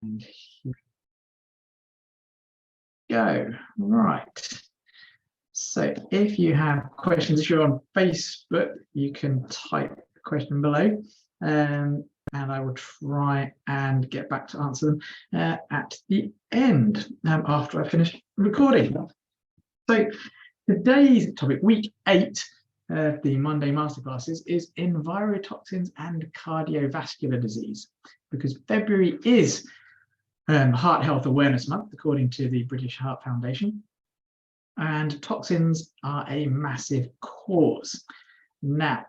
And here we go. Right. So if you have questions, if you're on Facebook, you can type the question below, and I will try and get back to answer them at the end after I finish recording. So today's topic, week 8 of the Monday masterclasses, is envirotoxins and cardiovascular disease, because February is Heart Health Awareness Month, according to the British Heart Foundation. And toxins are a massive cause. Now,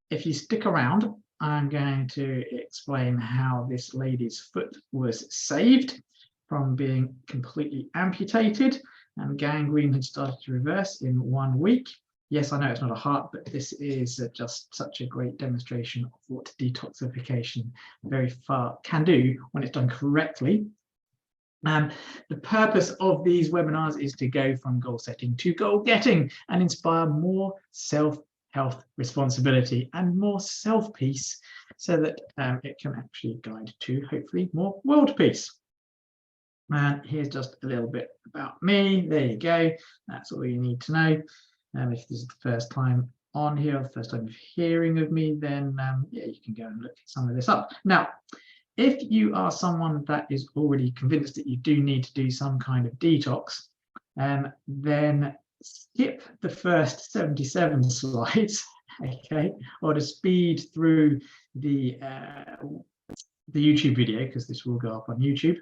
if you stick around, I'm going to explain how this lady's foot was saved from being completely amputated, and gangrene had started to reverse in 1 week. Yes, I know it's not a heart, but this is just such a great demonstration of what detoxification very far can do when it's done correctly. The purpose of these webinars is to go from goal setting to goal getting and inspire more self-health responsibility and more self-peace, so that it can actually guide to hopefully more world peace. And here's just a little bit about me. There you go. That's all you need to know. If this is the first time on here, or the first time hearing of me, then yeah, you can go and look some of this up. Now, if you are someone that is already convinced that you do need to do some kind of detox, then skip the first 77 slides, okay, or to speed through the YouTube video, because this will go up on YouTube.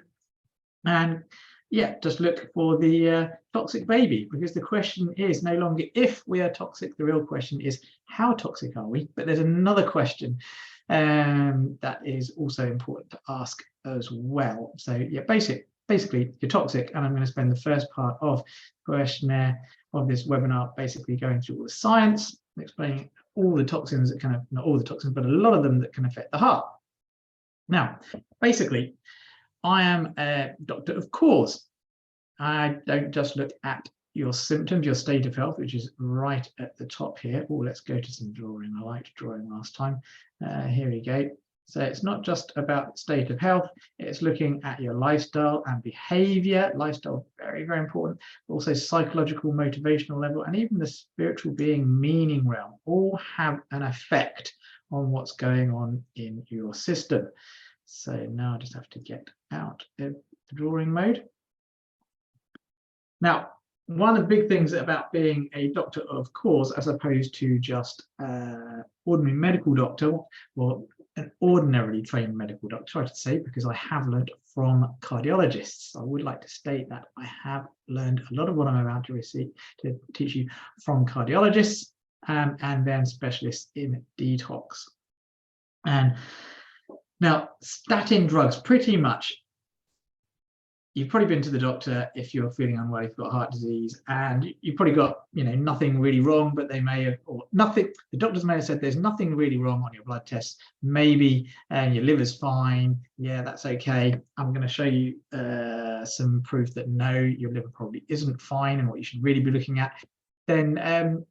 And yeah, just look for the toxic baby, because the question is no longer if we are toxic, the real question is how toxic are we? But there's another question that is also important to ask as well. So yeah, basically you're toxic, and I'm going to spend the first part of the questionnaire of this webinar basically going through all the science, explaining all the toxins that kind of, not all the toxins, but a lot of them that can affect the heart. Now, basically, I am a doctor of cause. I don't just look at your symptoms, your state of health, which is right at the top here. Oh, let's go to some drawing. I liked drawing last time. Here we go. So it's not just about state of health, it's looking at your lifestyle and behavior. Lifestyle, very, very important. Also psychological, motivational level, and even the spiritual being, meaning realm, all have an effect on what's going on in your system. So now I just have to get out of the drawing mode. Now, one of the big things about being a doctor of cause, as opposed to just ordinary medical doctor, or an ordinarily trained medical doctor, I should say, because I have learned from cardiologists. I would like to state that I have learned a lot of what I'm about to teach you from cardiologists, and then specialists in detox. And now, statin drugs, pretty much, you've probably been to the doctor if you're feeling unwell, if you've got heart disease, and you've probably got, nothing really wrong, but they may have, or nothing, the doctors may have said there's nothing really wrong on your blood tests, maybe, and your liver's fine, yeah, that's okay. I'm going to show you some proof that no, your liver probably isn't fine, and what you should really be looking at. Then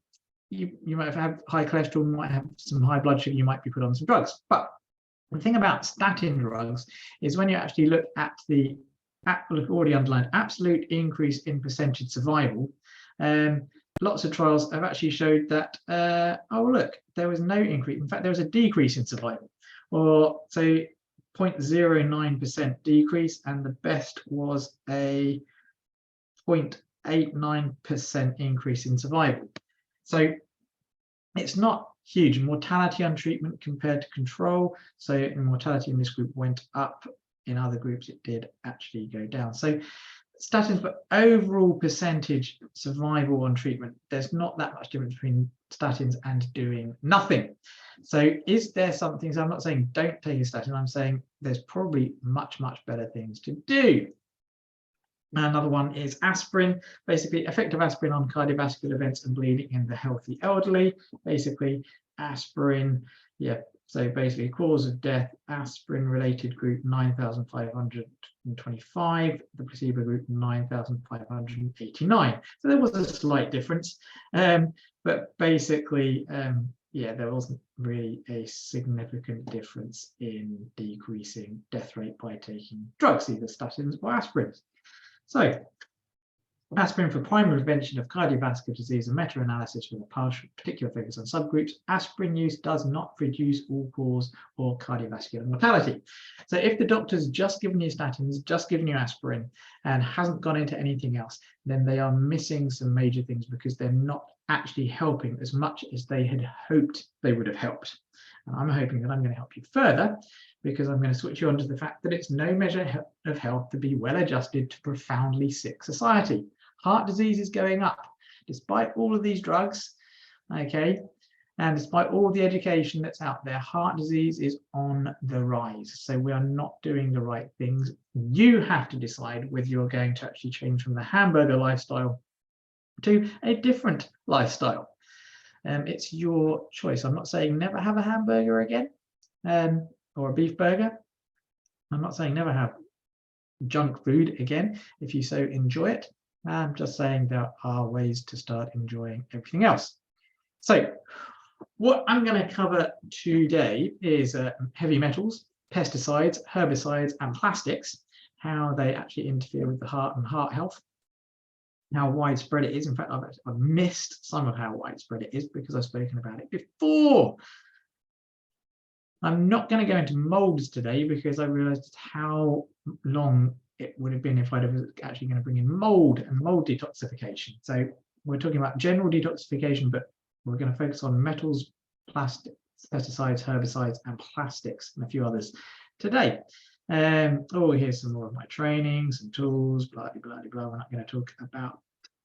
you might have high cholesterol, you might have some high blood sugar, you might be put on some drugs. But the thing about statin drugs is when you actually look at the already underlined absolute increase in percentage survival, lots of trials have actually showed that, oh look, there was no increase. In fact, there was a decrease in survival, or so 0.09% decrease, and the best was a 0.89% increase in survival. So it's not huge. Mortality on treatment compared to control. So mortality in this group went up. In other groups, it did actually go down. So statins, but overall percentage survival on treatment, there's not that much difference between statins and doing nothing. So is there something, so I'm not saying don't take a statin, I'm saying there's probably much, much better things to do. Another one is aspirin, basically effect of aspirin on cardiovascular events and bleeding in the healthy elderly. Basically aspirin, yeah, so basically cause of death, aspirin related group 9,525, the placebo group 9,589. So there was a slight difference, but basically yeah, there wasn't really a significant difference in decreasing death rate by taking drugs, either statins or aspirin. So aspirin for primary prevention of cardiovascular disease, a meta-analysis with a particular focus on subgroups. Aspirin use does not reduce all-cause or cardiovascular mortality. So if the doctor's just given you statins, just given you aspirin, and hasn't gone into anything else, then they are missing some major things because they're not actually helping as much as they had hoped they would have helped. And I'm hoping that I'm going to help you further, because I'm going to switch you on to the fact that it's no measure of health to be well adjusted to profoundly sick society. Heart disease is going up, despite all of these drugs, okay? And despite all the education that's out there, heart disease is on the rise. So we are not doing the right things. You have to decide whether you're going to actually change from the hamburger lifestyle to a different lifestyle. It's your choice. I'm not saying never have a hamburger again, or a beef burger. I'm not saying never have junk food again if you so enjoy it. I'm just saying there are ways to start enjoying everything else. So what I'm going to cover today is heavy metals, pesticides, herbicides, and plastics, how they actually interfere with the heart and heart health, how widespread it is. In fact, I've missed some of how widespread it is because I've spoken about it before. I'm not going to go into molds today because I realized how long it would have been if I'd have actually going to bring in mold and mold detoxification. So we're talking about general detoxification, but we're going to focus on metals, plastics, pesticides, herbicides, and plastics, and a few others today. Oh, here's some more of my training, some tools, blah, blah, blah, blah. We're not going to talk about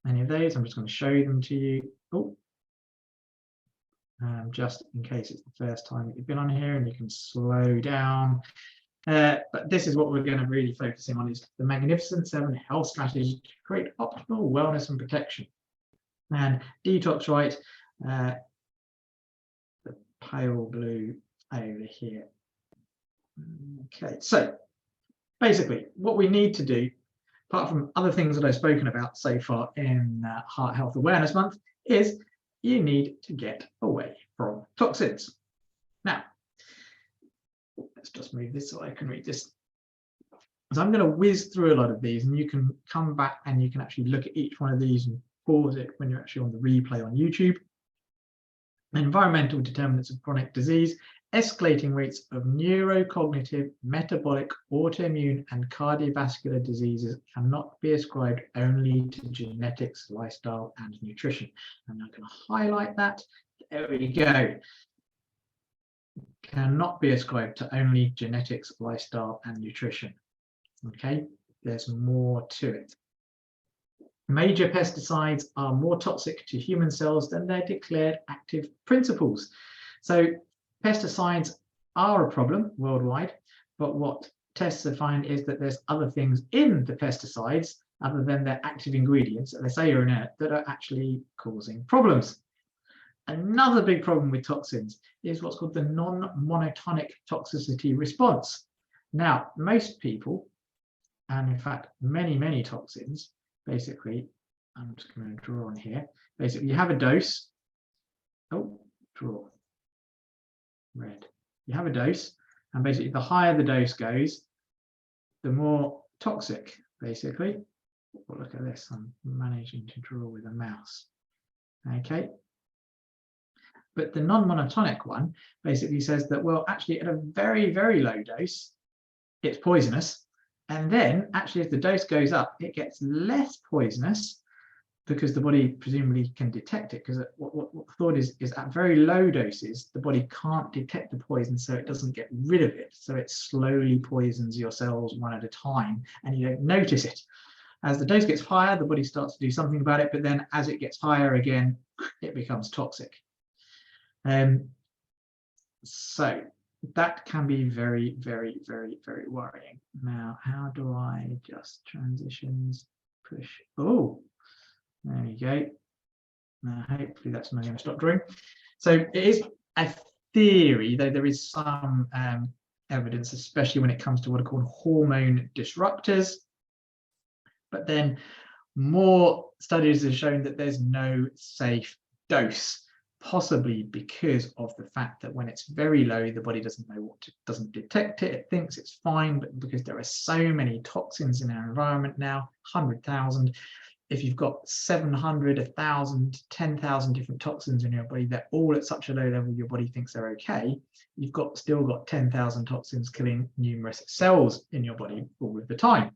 any of those. I'm just going to show them to you. Oh, just in case it's the first time that you've been on here and you can slow down. But this is what we're going to really focus on, is the Magnificent 7 health strategies to create optimal wellness and protection. And Detox Right, the pale blue over here. Okay, so basically what we need to do, apart from other things that I've spoken about so far in Heart Health Awareness Month, is you need to get away from toxins. Now, let's just move this so I can read this. So I'm going to whiz through a lot of these, and you can come back and you can actually look at each one of these and pause it when you're actually on the replay on YouTube. Environmental determinants of chronic disease, escalating rates of neurocognitive, metabolic, autoimmune, and cardiovascular diseases cannot be ascribed only to genetics, lifestyle, and nutrition. I'm not going to highlight that. There we go. Cannot be ascribed to only genetics, lifestyle, and nutrition. Okay, there's more to it. Major pesticides are more toxic to human cells than their declared active principles. So pesticides are a problem worldwide, but what tests have found is that there's other things in the pesticides other than their active ingredients, they say are inert, that are actually causing problems. Another big problem with toxins is what's called the non-monotonic toxicity response. Now, most people, and in fact, many toxins, basically, I'm just going to draw on here. Basically, you have a dose. Oh, draw. Red. You have a dose, and basically, the higher the dose goes, the more toxic, basically. Well, look at this. I'm managing to draw with a mouse. Okay. But the non-monotonic one basically says that, well, actually, at a very low dose, it's poisonous. And then actually, as the dose goes up, it gets less poisonous because the body presumably can detect it. Because what the thought is at very low doses, the body can't detect the poison, so it doesn't get rid of it. So it slowly poisons your cells one at a time, and you don't notice it. As the dose gets higher, the body starts to do something about it. But then as it gets higher again, it becomes toxic. So that can be very worrying. Now, how do I just transitions push? Oh, there we go. Now, hopefully that's not going to stop drawing. So it is a theory, though there is some evidence, especially when it comes to what are called hormone disruptors. But then more studies have shown that there's no safe dose possibly because of the fact that when it's very low, the body doesn't know doesn't detect it. It thinks it's fine, but because there are so many toxins in our environment now, 100,000, if you've got 700, 1,000, 10,000 different toxins in your body, they're all at such a low level, your body thinks they're okay. You've still got 10,000 toxins killing numerous cells in your body all of the time.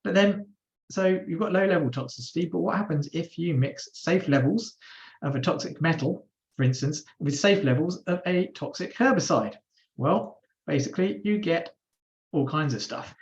But then, so you've got low level toxicity, but what happens if you mix safe levels of a toxic metal, for instance, with safe levels of a toxic herbicide? Well, basically you get all kinds of stuff.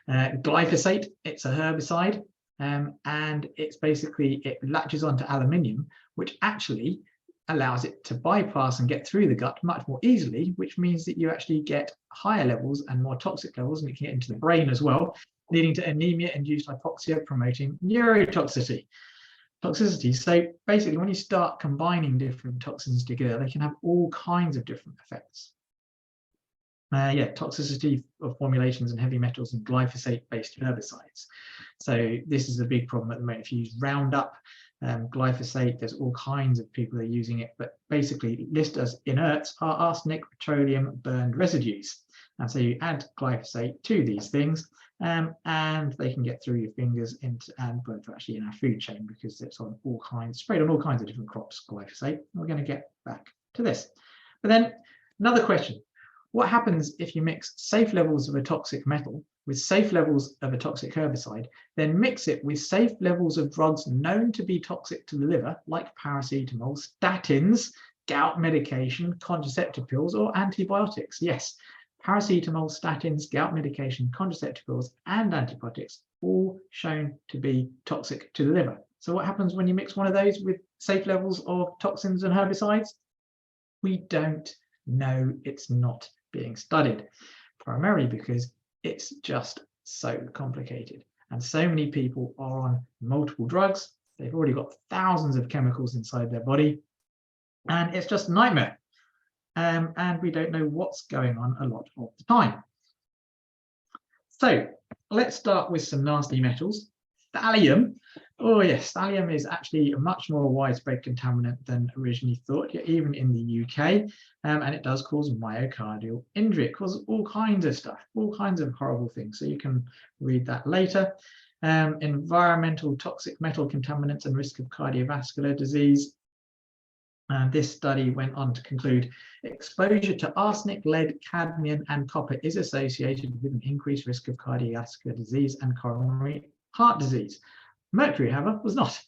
Glyphosate, it's a herbicide, and it's basically, it latches onto aluminium, which actually allows it to bypass and get through the gut much more easily, which means that you actually get higher levels and more toxic levels, and it can get into the brain as well, leading to anemia, induced hypoxia, promoting neurotoxicity. So basically, when you start combining different toxins together, they can have all kinds of different effects. Toxicity of formulations and heavy metals and glyphosate-based herbicides. So this is a big problem at the moment. If you use Roundup, glyphosate, there's all kinds of people that are using it, but basically listed as inerts are arsenic, petroleum, burned residues. And so you add glyphosate to these things, and they can get through your fingers and both actually in our food chain, because it's on sprayed on all kinds of different crops, glyphosate. We're going to get back to this. But then another question: what happens if you mix safe levels of a toxic metal with safe levels of a toxic herbicide, then mix it with safe levels of drugs known to be toxic to the liver, like paracetamol, statins, gout medication, contraceptive pills, or antibiotics? Yes, paracetamol, statins, gout medication, contraceptive pills, and antibiotics, all shown to be toxic to the liver. So what happens when you mix one of those with safe levels of toxins and herbicides? We don't know. It's not being studied, primarily because it's just so complicated. And so many people are on multiple drugs. They've already got thousands of chemicals inside their body, and it's just a nightmare. And we don't know what's going on a lot of the time. So let's start with some nasty metals. Thallium. Oh yes, thallium is actually a much more widespread contaminant than originally thought, even in the UK, and it does cause myocardial injury. It causes all kinds of stuff, all kinds of horrible things. So you can read that later. Environmental toxic metal contaminants and risk of cardiovascular disease. This study went on to conclude exposure to arsenic, lead, cadmium, and copper is associated with an increased risk of cardiovascular disease and coronary heart disease. Mercury, however, was not.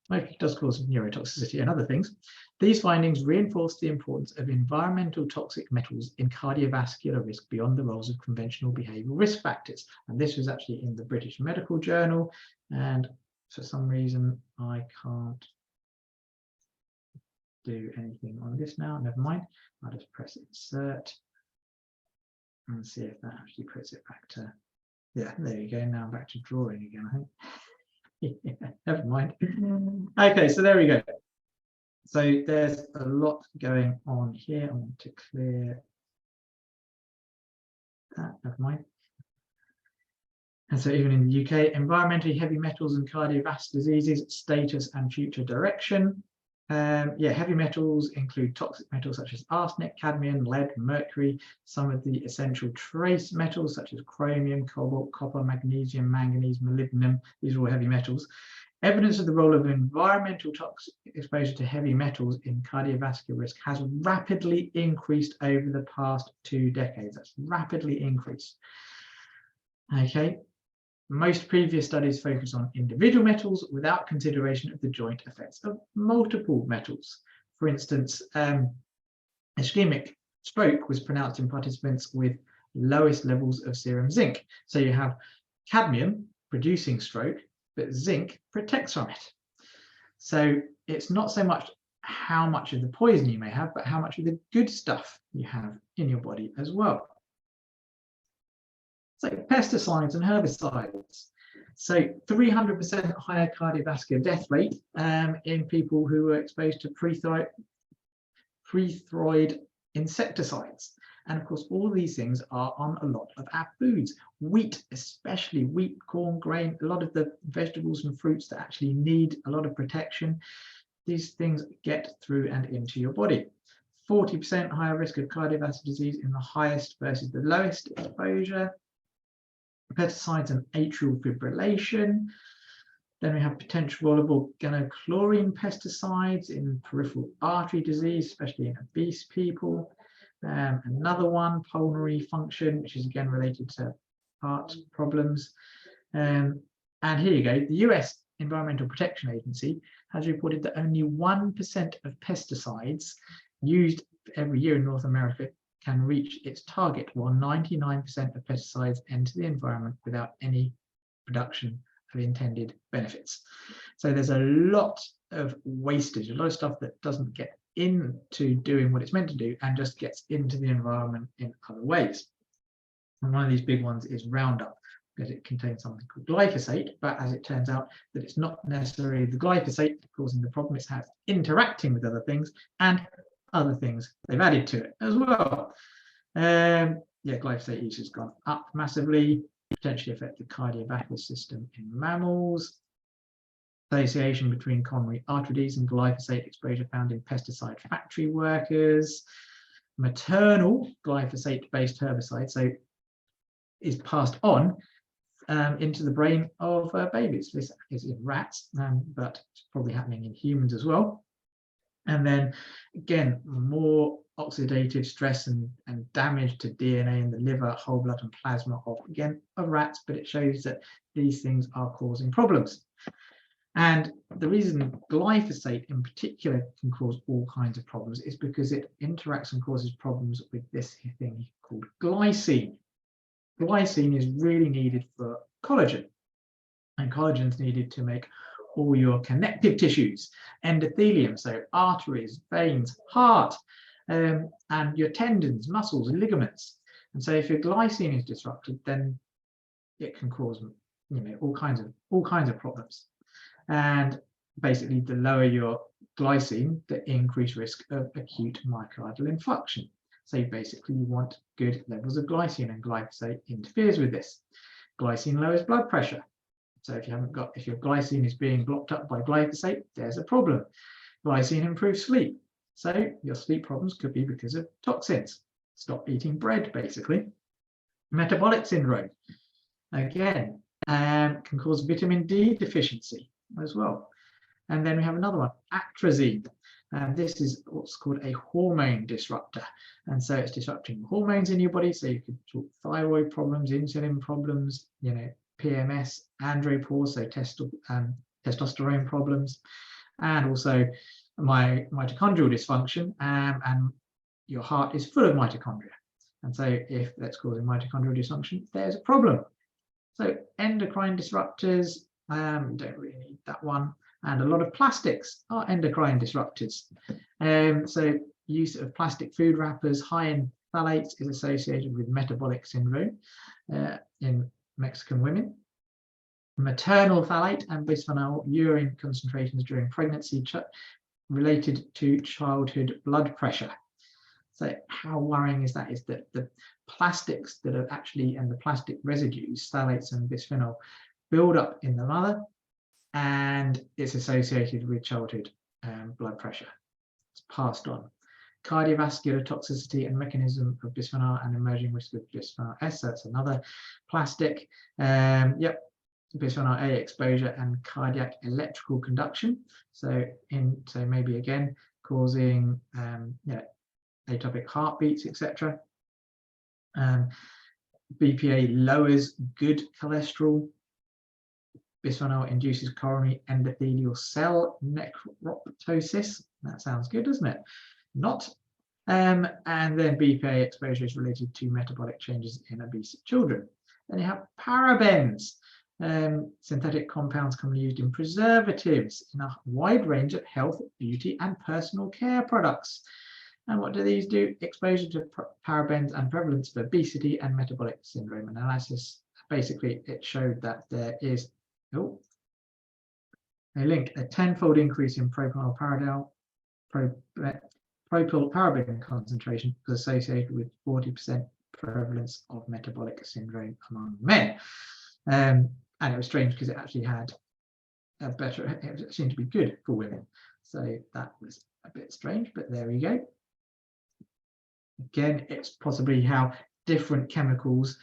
Mercury does cause neurotoxicity and other things. These findings reinforce the importance of environmental toxic metals in cardiovascular risk beyond the roles of conventional behavioural risk factors. And this was actually in the British Medical Journal. And for some reason, I can't do anything on this now. Never mind. I'll just press insert and see if that actually puts it back to, yeah, there you go. Now I'm back to drawing again, I think. Yeah, never mind. Okay, so there we go. So there's a lot going on here. I want to clear that, never mind. And so even in the UK, environmentally heavy metals and cardiovascular diseases, status and future direction. Heavy metals include toxic metals such as arsenic, cadmium, lead, mercury, some of the essential trace metals such as chromium, cobalt, copper, magnesium, manganese, molybdenum. These are all heavy metals. Evidence of the role of environmental toxic exposure to heavy metals in cardiovascular risk has rapidly increased over the past 2 decades. That's rapidly increased. Okay. Most previous studies focus on individual metals without consideration of the joint effects of multiple metals. For instance, ischemic stroke was pronounced in participants with lowest levels of serum zinc. So you have cadmium producing stroke, but zinc protects from it. So it's not so much how much of the poison you may have, but how much of the good stuff you have in your body as well. So pesticides and herbicides. So 300% higher cardiovascular death rate in people who were exposed to pre-throid insecticides. And of course, all these things are on a lot of our foods. Wheat, especially wheat, corn, grain, a lot of the vegetables and fruits that actually need a lot of protection. these things get through and into your body. 40% higher risk of cardiovascular disease in the highest versus the lowest exposure. Pesticides and atrial fibrillation. Then we have potential organochlorine pesticides in peripheral artery disease, especially in obese people. Another one, pulmonary function, which is again related to heart problems. And here you go, the US Environmental Protection Agency has reported that only 1% of pesticides used every year in North America can reach its target, while 99% of pesticides enter the environment without any production of intended benefits. So there's a lot of wastage, a lot of stuff that doesn't get into doing what it's meant to do and just gets into the environment in other ways. And one of these big ones is Roundup, because it contains something called glyphosate, but as it turns out that it's not necessarily the glyphosate causing the problem, it's how it's interacting with other things and other things they've added to it as well. Yeah, glyphosate use has gone up massively, potentially affect the cardiovascular system in mammals. Association between coronary artery disease and glyphosate exposure found in pesticide factory workers. Maternal glyphosate-based herbicide, so is passed on into the brain of babies. This is in rats, but it's probably happening in humans as well. And then again, more oxidative stress and damage to DNA in the liver, whole blood and plasma of rats, but it shows that these things are causing problems. And the reason glyphosate in particular can cause all kinds of problems is because it interacts and causes problems with this thing called glycine. Glycine is really needed for collagen, and collagen is needed to make all your connective tissues, endothelium, so arteries, veins, heart, and your tendons, muscles, and ligaments. And so if your glycine is disrupted, then it can cause, all kinds of problems. And basically, the lower your glycine, the increased risk of acute myocardial infarction. So basically, you want good levels of glycine, and glyphosate interferes with this. Glycine lowers blood pressure. So if your glycine is being blocked up by glyphosate, there's a problem. Glycine improves sleep. So your sleep problems could be because of toxins. Stop eating bread, basically. Metabolic syndrome, again, can cause vitamin D deficiency as well. And then we have another one, atrazine. And this is what's called a hormone disruptor. And so it's disrupting hormones in your body. So you could talk thyroid problems, insulin problems, PMS, andropause, so testosterone problems, and also mitochondrial dysfunction, and your heart is full of mitochondria. And so if that's causing mitochondrial dysfunction, there's a problem. So endocrine disruptors, don't really need that one. And a lot of plastics are endocrine disruptors. So use of plastic food wrappers high in phthalates is associated with metabolic syndrome in Mexican women. Maternal phthalate and bisphenol urine concentrations during pregnancy related to childhood blood pressure. So how worrying is that? Is that the plastics that are actually, and the plastic residues, phthalates and bisphenol, build up in the mother, and it's associated with childhood blood pressure. It's passed on. Cardiovascular toxicity and mechanism of bisphenol and emerging risk of bisphenol S. So that's another plastic. Bisphenol A exposure and cardiac electrical conduction. So maybe again causing atopic heartbeats, etc. BPA lowers good cholesterol. Bisphenol induces coronary endothelial cell necroptosis. That sounds good, doesn't it? Not. And then BPA exposure is related to metabolic changes in obese children. Then you have parabens, synthetic compounds commonly used in preservatives in a wide range of health, beauty, and personal care products. And what do these do? Exposure to parabens and prevalence of obesity and metabolic syndrome analysis. Basically, it showed that there is a link, a 10-fold increase in propyl paraben concentration was associated with 40% prevalence of metabolic syndrome among men. And it was strange because it actually had it seemed to be good for women. So that was a bit strange, but there we go. Again, it's possibly how different chemicals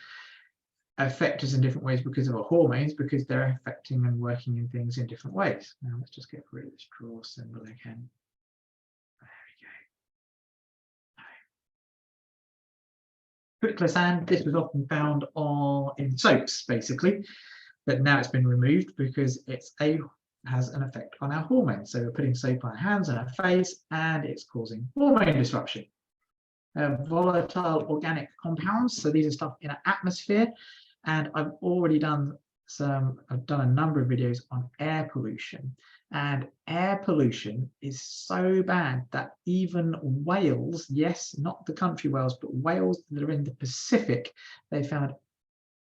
affect us in different ways because of our hormones, because they're affecting and working in things in different ways. Now let's just get rid of this draw symbol again. There we go. Glycosand, this was often found in soaps, basically, but now it's been removed because has an effect on our hormones. So we're putting soap on our hands and our face, and it's causing hormone disruption. Volatile organic compounds, so these are stuff in our atmosphere, and I've done a number of videos on air pollution, and air pollution is so bad that even whales, yes, not the country whales, but whales that are in the Pacific, they found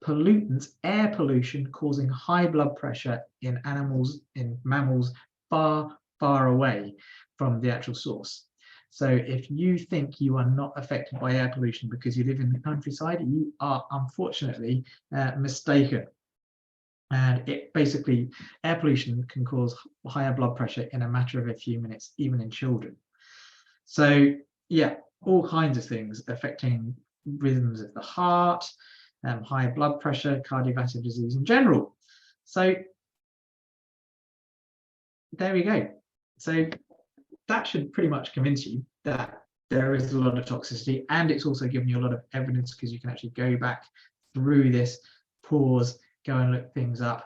pollutants, air pollution, causing high blood pressure in mammals far, far away from the actual source. So if you think you are not affected by air pollution because you live in the countryside, you are unfortunately mistaken. And air pollution can cause higher blood pressure in a matter of a few minutes, even in children. So yeah, all kinds of things affecting rhythms of the heart, higher blood pressure, cardiovascular disease in general. So there we go. So that should pretty much convince you that there is a lot of toxicity, and it's also given you a lot of evidence because you can actually go back through this, pause, go and look things up,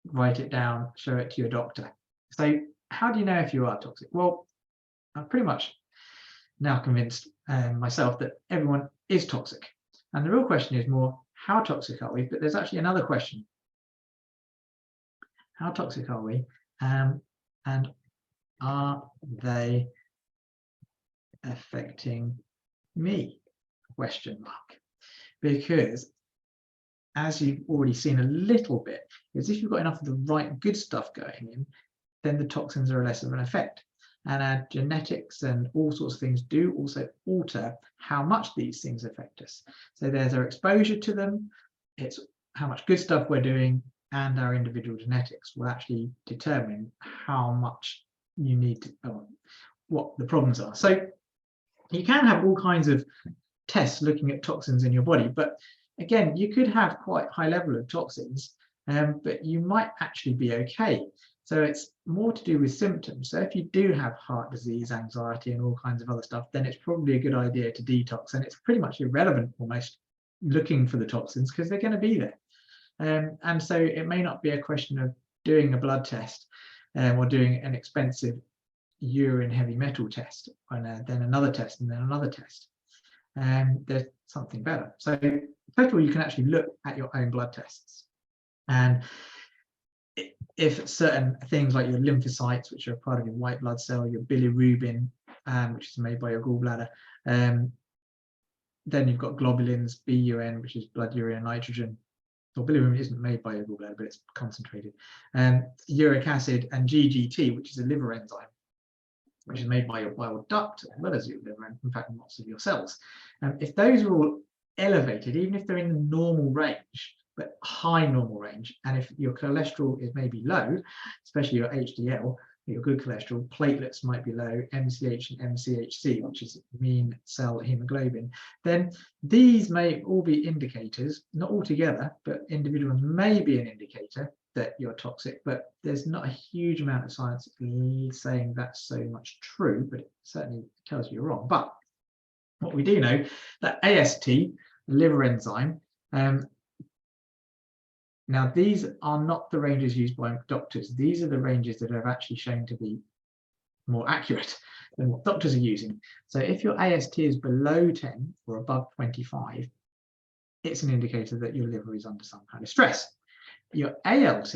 write it down, show it to your doctor. So how do you know if you are toxic? Well, I'm pretty much now convinced myself that everyone is toxic. And the real question is more, how toxic are we? But there's actually another question. How toxic are we? And are they affecting me? Question mark. Because as you've already seen a little bit, is if you've got enough of the right good stuff going in, then the toxins are less of an effect. And our genetics and all sorts of things do also alter how much these things affect us. So there's our exposure to them, it's how much good stuff we're doing, and our individual genetics will actually determine how much you need to, what the problems are. So you can have all kinds of tests looking at toxins in your body, but again, you could have quite high level of toxins, but you might actually be okay. So it's more to do with symptoms. So if you do have heart disease, anxiety, and all kinds of other stuff, then it's probably a good idea to detox. And it's pretty much irrelevant almost looking for the toxins because they're going to be there. And so it may not be a question of doing a blood test or doing an expensive urine heavy metal test, and then another test, and then another test. There's something better. So first of all, you can actually look at your own blood tests. And if certain things like your lymphocytes, which are part of your white blood cell, your bilirubin, which is made by your gallbladder, then you've got globulins, BUN, which is blood urea nitrogen. Well, bilirubin isn't made by your gallbladder, but it's concentrated. Uric acid, and GGT, which is a liver enzyme, which is made by your bile duct as well as your liver, and in fact lots of your cells. If those are all elevated, even if they're in the normal range, but high normal range, and if your cholesterol is maybe low, especially your HDL, your good cholesterol, platelets might be low, MCH and MCHC, which is mean cell hemoglobin, then these may all be indicators, not all together, but individual ones may be an indicator that you're toxic, but there's not a huge amount of science saying that's so much true, but it certainly tells you you're wrong. But what we do know, that AST, liver enzyme, now these are not the ranges used by doctors. These are the ranges that are actually shown to be more accurate than what doctors are using. So if your AST is below 10 or above 25, it's an indicator that your liver is under some kind of stress. Your ALT,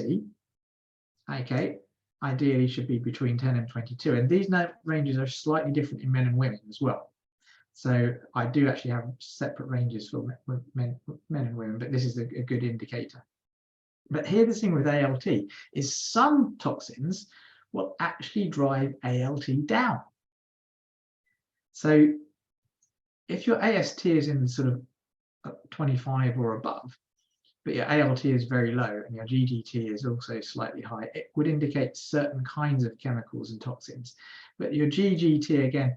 okay, ideally should be between 10 and 22. And these ranges are slightly different in men and women as well. So I do actually have separate ranges for men and women, but this is a good indicator. But here the thing with ALT is some toxins will actually drive ALT down. So if your AST is in sort of 25 or above, but your ALT is very low and your GGT is also slightly high, it would indicate certain kinds of chemicals and toxins. But your GGT, again,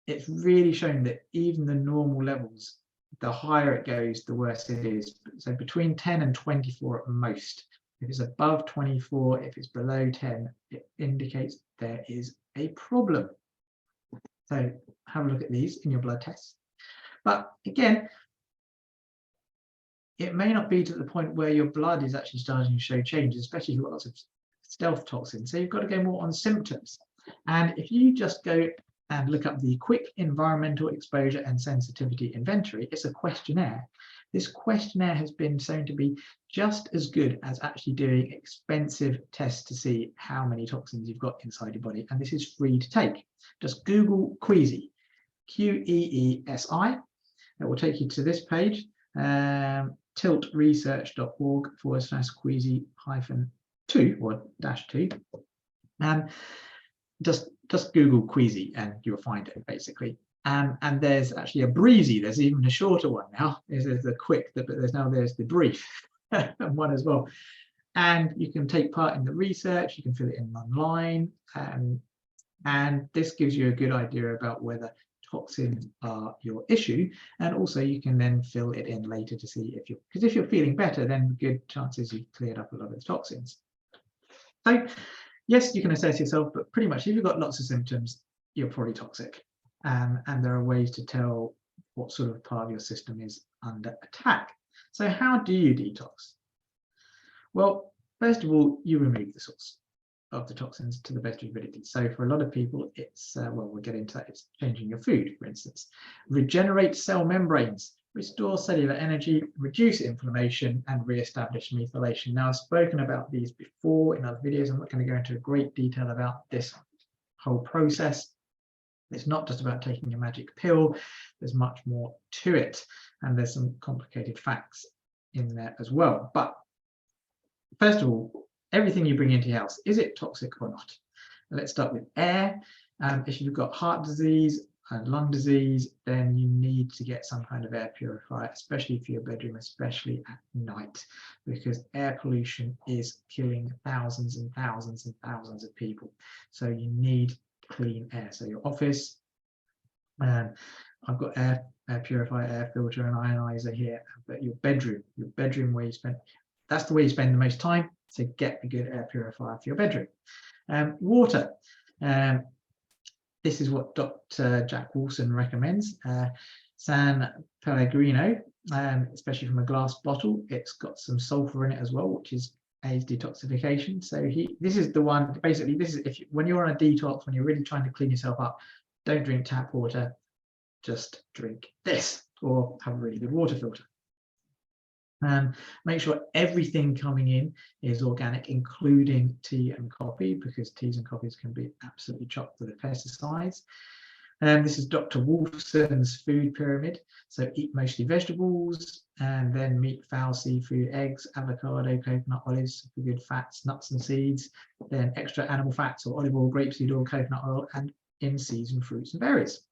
it's really shown that even the normal levels, the higher it goes, the worse it is. So between 10 and 24 at most. If it's above 24, if it's below 10, it indicates there is a problem. So have a look at these in your blood tests. But again, it may not be to the point where your blood is actually starting to show changes, especially if you've got lots of stealth toxins. So you've got to go more on symptoms. And if you just go and look up the Quick Environmental Exposure and Sensitivity Inventory, it's a questionnaire. This questionnaire has been shown to be just as good as actually doing expensive tests to see how many toxins you've got inside your body. And this is free to take. Just Google Queasy, Queesi. It will take you to this page, tiltresearch.org/Queasy-2 or -2. Just Google Queasy and you'll find it basically. And there's actually a breezy. There's even a shorter one now. There's the quick, but there's the brief one as well. And you can take part in the research. You can fill it in online, and this gives you a good idea about whether toxins are your issue. And also you can then fill it in later to see if you're feeling better, then good chances you've cleared up a lot of the toxins. So yes, you can assess yourself, but pretty much if you've got lots of symptoms, you're probably toxic. And there are ways to tell what sort of part of your system is under attack. So how do you detox? Well, first of all, you remove the source of the toxins to the best of your ability. So for a lot of people, it's, well, we'll get into that, it's changing your food, for instance. Regenerate cell membranes, restore cellular energy, reduce inflammation, and re-establish methylation. Now, I've spoken about these before in other videos. I'm not going to go into great detail about this whole process. It's not just about taking a magic pill. There's much more to it, and there's some complicated facts in there as well. But first of all, everything you bring into your house, is it toxic or not? Let's start with air. If you've got heart disease and lung disease, then you need to get some kind of air purifier, especially for your bedroom, especially at night, because air pollution is killing thousands and thousands and thousands of people. So you need clean air. So your office, I've got air purifier, air filter, and ionizer here. But your bedroom where you spend, that's the way you spend the most time. So get a good air purifier for your bedroom. Water. This is what Dr. Jack Wilson recommends. San Pellegrino, especially from a glass bottle. It's got some sulfur in it as well, which is aids detoxification. So this is the one. Basically, this is when you're on a detox, when you're really trying to clean yourself up, don't drink tap water. Just drink this, or have a really good water filter. Make sure everything coming in is organic, including tea and coffee, because teas and coffees can be absolutely chocked with pesticides. This is Dr. Wolfson's food pyramid. So eat mostly vegetables, and then meat, fowl, seafood, eggs, avocado, coconut, olives for good fats, nuts and seeds, then extra animal fats or olive oil, grapeseed oil, coconut oil, and in-season fruits and berries.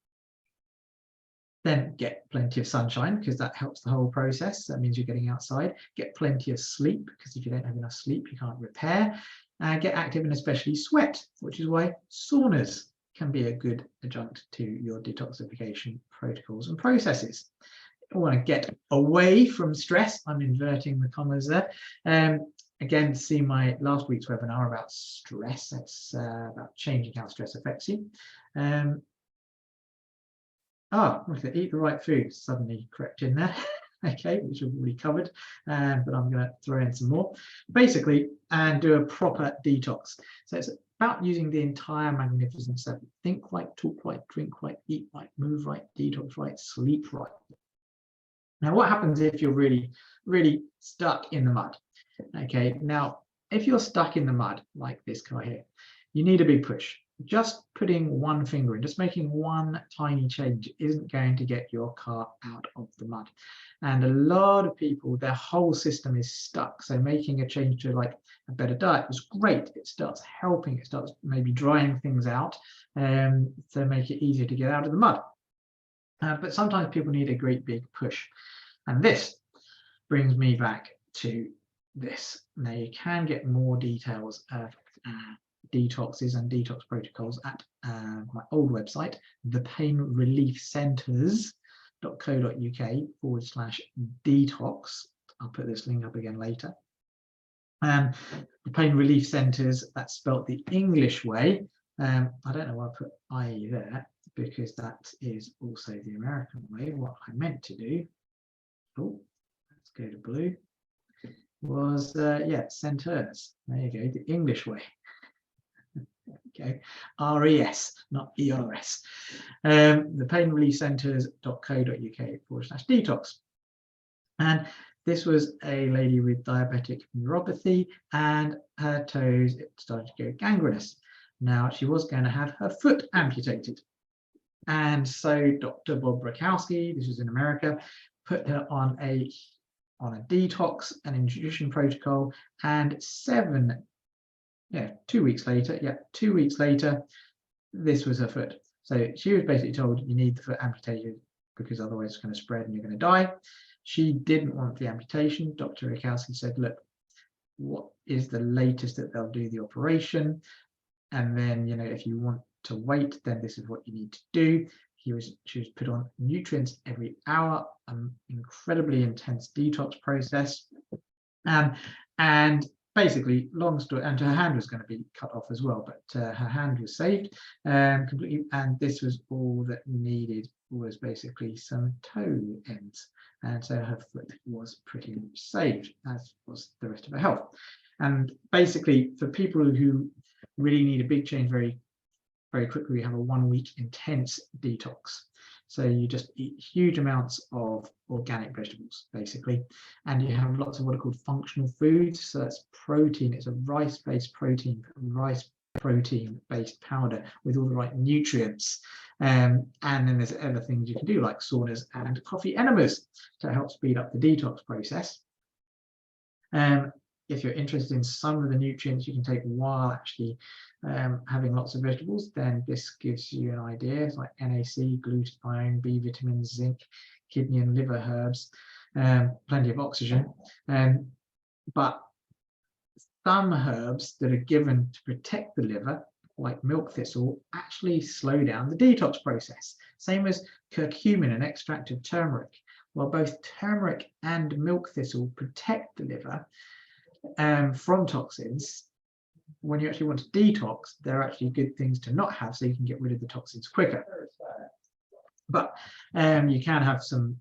Then get plenty of sunshine, because that helps the whole process. That means you're getting outside. Get plenty of sleep, because if you don't have enough sleep, you can't repair. Get active and especially sweat, which is why saunas can be a good adjunct to your detoxification protocols and processes. I want to get away from stress. I'm inverting the commas there. Again, see my last week's webinar about stress. That's about changing how stress affects you. Eat the right food, suddenly crept in there. Okay, which we've already covered, but I'm going to throw in some more. Basically, and do a proper detox. So it's about using the entire Magnificent Seven. Think right, talk right, drink right, eat right, move right, detox right, sleep right. Now, what happens if you're really, really stuck in the mud? Okay, now, if you're stuck in the mud, like this guy here, you need a big push. Just putting one finger in, just making one tiny change isn't going to get your car out of the mud. And a lot of people, their whole system is stuck. So making a change to like a better diet was great. It starts helping, it starts maybe drying things out, to make it easier to get out of the mud. But sometimes people need a great big push. And this brings me back to this. Now you can get more details of detoxes and detox protocols at my old website, thepainreliefcentres.co.uk/detox. I'll put this link up again later. The pain relief centres, that's spelt the English way. I don't know why I put IE there, because that is also the American way. What I meant to do, oh, let's go to blue, was centres. There you go, the English way. Okay, RES, not ERS. The pain relief centres.co.uk/detox. And this was a lady with diabetic neuropathy, and her toes started to go gangrenous. Now she was going to have her foot amputated. And so Dr. Bob Rakowski, this was in America, put her on a detox and nutrition protocol, and 2 weeks later, this was her foot. So she was basically told, you need the foot amputated because otherwise it's going to spread and you're going to die. She didn't want the amputation. Dr. Rakowski said, look, what is the latest that they'll do the operation? And then, if you want to wait, then this is what you need to do. She was put on nutrients every hour, an incredibly intense detox process. And basically, long story, and her hand was going to be cut off as well, but her hand was saved completely. And this was all that needed, was basically some toe ends. And so her foot was pretty much saved, as was the rest of her health. And basically, for people who really need a big change very, very quickly, we have a 1 week intense detox. So you just eat huge amounts of organic vegetables, basically, and you have lots of what are called functional foods. So that's protein. It's a rice-based protein based powder with all the right nutrients. And then there's other things you can do, like saunas and coffee enemas, to help speed up the detox process. If you're interested in some of the nutrients you can take while actually having lots of vegetables, then this gives you an idea. It's like NAC, glutathione, B vitamins, zinc, kidney and liver herbs, plenty of oxygen. But some herbs that are given to protect the liver, like milk thistle, actually slow down the detox process. Same as curcumin, an extract of turmeric. While both turmeric and milk thistle protect the liver from toxins, when you actually want to detox, they're actually good things to not have, so you can get rid of the toxins quicker. But you can have some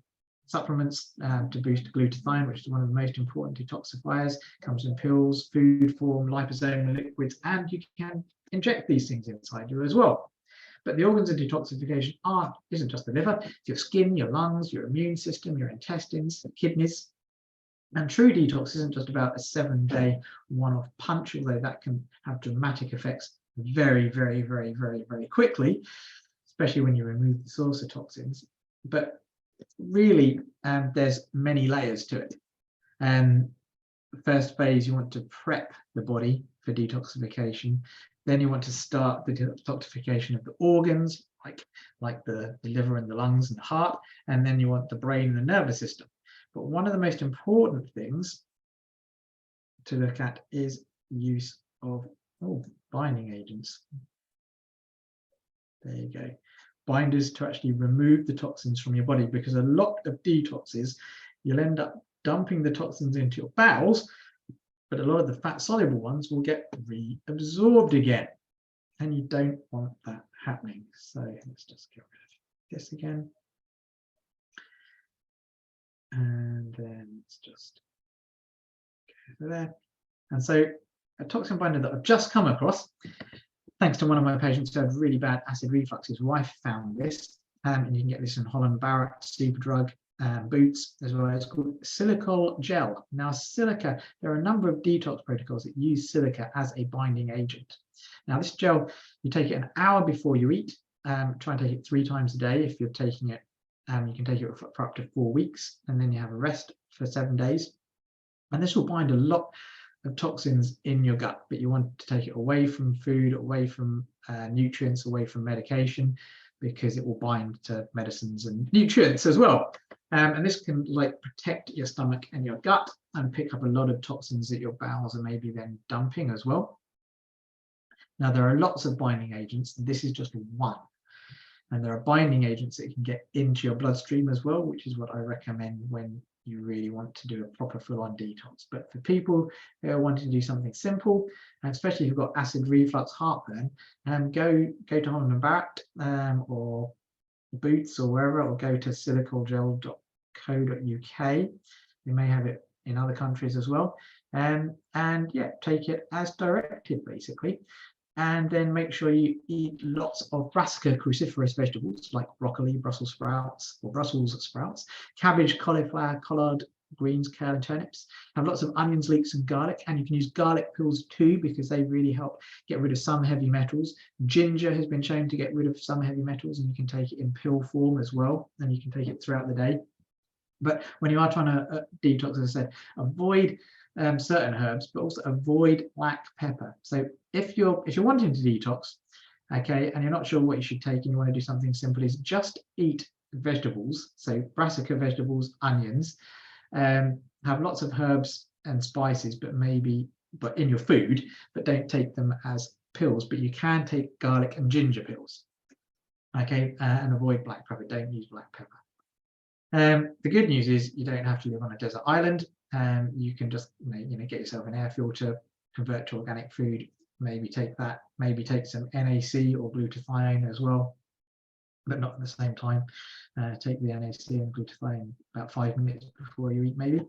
supplements to boost glutathione, which is one of the most important detoxifiers. Comes in pills, food form, liposomal liquids, and you can inject these things inside you as well. But the organs of detoxification isn't just the liver, it's your skin, your lungs, your immune system, your intestines, kidneys. And true detox isn't just about a 7-day one-off punch, although that can have dramatic effects very, very, very, very, very quickly, especially when you remove the source of toxins. But really, there's many layers to it. The first phase, you want to prep the body for detoxification. Then you want to start the detoxification of the organs, like the liver and the lungs and the heart. And then you want the brain and the nervous system. But one of the most important things to look at is use of binding agents. There you go. Binders to actually remove the toxins from your body, because a lot of detoxes, you'll end up dumping the toxins into your bowels, but a lot of the fat soluble ones will get reabsorbed again, and you don't want that happening. So let's just get rid of this again. And then let's just go over there. And so a toxin binder that I've just come across, thanks to one of my patients who had really bad acid reflux, his wife found this, and you can get this in Holland Barrett, Superdrug, Boots, as well. It's called silicol gel. Now, silica, there are a number of detox protocols that use silica as a binding agent. Now, this gel, you take it an hour before you eat. Try and take it 3 times a day. If you're taking it, you can take it for up to 4 weeks, and then you have a rest for 7 days. And this will bind a lot of toxins in your gut, but you want to take it away from food, away from nutrients, away from medication, because it will bind to medicines and nutrients as well. And this can protect your stomach and your gut, and pick up a lot of toxins that your bowels are maybe then dumping as well. Now, there are lots of binding agents. This is just one. And there are binding agents that can get into your bloodstream as well, which is what I recommend when you really want to do a proper full-on detox. But for people who are wanting to do something simple, and especially if you've got acid reflux, heartburn, go to Holland & Barrett or Boots or wherever, or go to silicalgel.co.uk. You may have it in other countries as well. And yeah, take it as directed, basically. And then make sure you eat lots of brassica cruciferous vegetables like broccoli, Brussels sprouts, cabbage, cauliflower, collard greens, kale and turnips. Have lots of onions, leeks and garlic, and you can use garlic pills too because they really help get rid of some heavy metals. Ginger has been shown to get rid of some heavy metals, and you can take it in pill form as well, and you can take it throughout the day. But when you are trying to detox, as I said, avoid certain herbs, but also avoid black pepper. So if you're wanting to detox, okay, and you're not sure what you should take and you want to do something simple, is just eat vegetables. So brassica vegetables, onions, have lots of herbs and spices, but in your food, but don't take them as pills. But you can take garlic and ginger pills, okay, and avoid black pepper. Don't use black pepper. The good news is you don't have to live on a desert island. You can just get yourself an air filter, convert to organic food, maybe take that, maybe take some NaC or glutathione as well, but not at the same time. Take the NaC and glutathione about 5 minutes before you eat, maybe.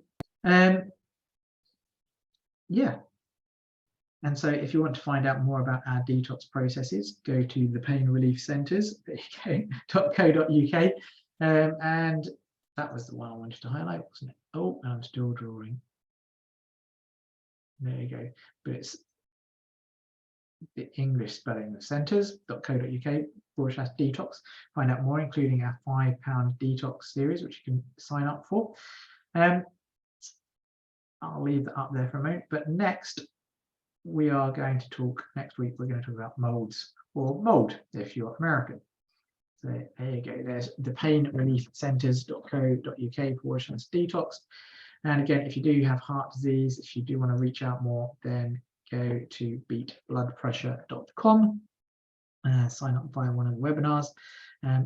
Yeah. And so if you want to find out more about our detox processes, go to the Pain Relief Centres, .co.uk, and that was the one I wanted to highlight, wasn't it? Oh, I'm still drawing. There you go. But it's the English spelling of centres.co.uk/detox. Find out more, including our £5 detox series, which you can sign up for. I'll leave that up there for a moment. But next week, we're going to talk about molds, or mold if you're American. So there you go. There's the Pain Relief Centres.co.uk/detox. And again, if you do have heart disease, if you do want to reach out more, then go to beatbloodpressure.com, sign up via one of the webinars,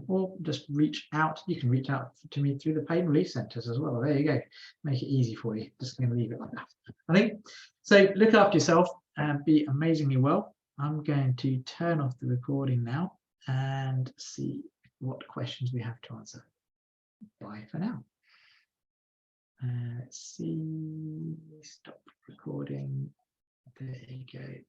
or just reach out. You can reach out to me through the Pain Relief Centres as well. There you go. Make it easy for you. Just going to leave it like that, I think. So look after yourself and be amazingly well. I'm going to turn off the recording now and see what questions we have to answer. Bye for now. Let's see, stop recording. There you go.